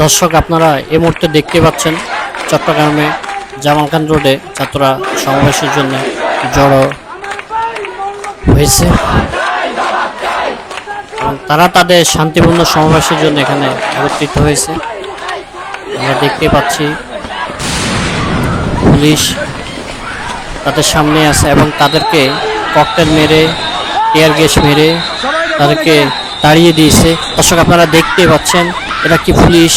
দর্শক আপনারা এই মুহূর্তে দেখতে পাচ্ছেন চট্টগ্রামে জামাল খান রোডে ছাত্ররা সমাবেশের জন্য জড়ো হয়েছে এবং তারা তাদের শান্তিপূর্ণ সমাবেশের জন্য এখানে একত্রিত হয়েছে। আমরা দেখতে পাচ্ছি পুলিশ তাদের সামনে আছে এবং তাদেরকে ককটেল মেরে টিয়ার গ্যাস মেরে তাদেরকে তাড়িয়ে দিয়েছে। দর্শক আপনারা দেখতে পাচ্ছেন এরা কি পুলিশ?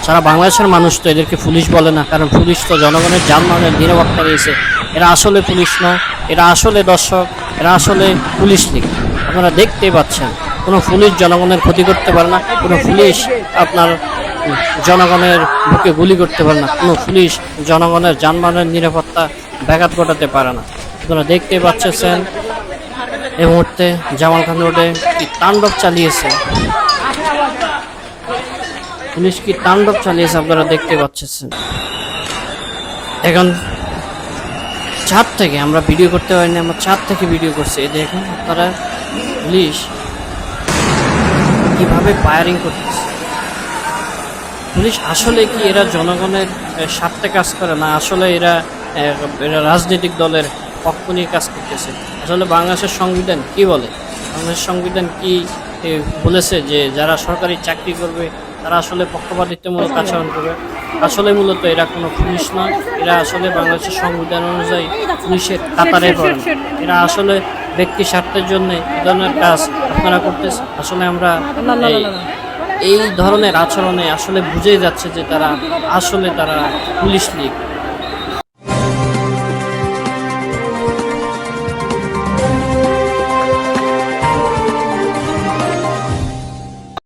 সারা বাংলাদেশের মানুষ তো এদেরকে পুলিশ বলে না, কারণ পুলিশ তো জনগণের জানমালের নিরাপত্তা রয়েছে। এরা আসলে পুলিশ নয়, এরা আসলে দর্শক, এরা আসলে পুলিশ লীগ। আপনারা দেখতে পাচ্ছেন কোনো পুলিশ জনগণের ক্ষতি করতে পারে না, কোনো পুলিশ আপনার জনগণের বুকে গুলি করতে পারে না, কোনো পুলিশ জনগণের জানমালের নিরাপত্তা ব্যাঘাত ঘটাতে পারে না। আপনারা দেখতে পাচ্ছেন এই মুহূর্তে জামাল খান রোডে কি তাণ্ডব চালিয়েছে পুলিশ, কি তাণ্ডব চালিয়েছে আপনারা দেখতে পাচ্ছেন। এখন ছাদ থেকে আমরা ভিডিও করতে পারিনি, আমরা ছাদ থেকে ভিডিও করছি। এই দেখুন আপনারা পুলিশ কিভাবে ফায়ারিং করতেছে। পুলিশ আসলে কি এরা জনগণের স্বার্থে কাজ করে না, আসলে এরা রাজনৈতিক দলের পক্ষ নিয়ে কাজ করতেছে? আসলে বাংলাদেশের সংবিধান কি বলে? বাংলাদেশের সংবিধান কি বলেছে যে যারা সরকারি চাকরি করবে তারা আসলে পক্ষপাতিত্বমূলক আচরণ করবে? আসলে মূলত এরা কোনো পুলিশ নয়, এরা আসলে বাংলাদেশের সংবিধান অনুযায়ী পুলিশের কাতারে পড়ে না। এরা আসলে ব্যক্তি স্বার্থের জন্য এই ধরনের কাজ আপনারা করতেছে। আসলে আমরা এই ধরনের আচরণে আসলে বুঝেই যাচ্ছে যে তারা পুলিশ লীগ।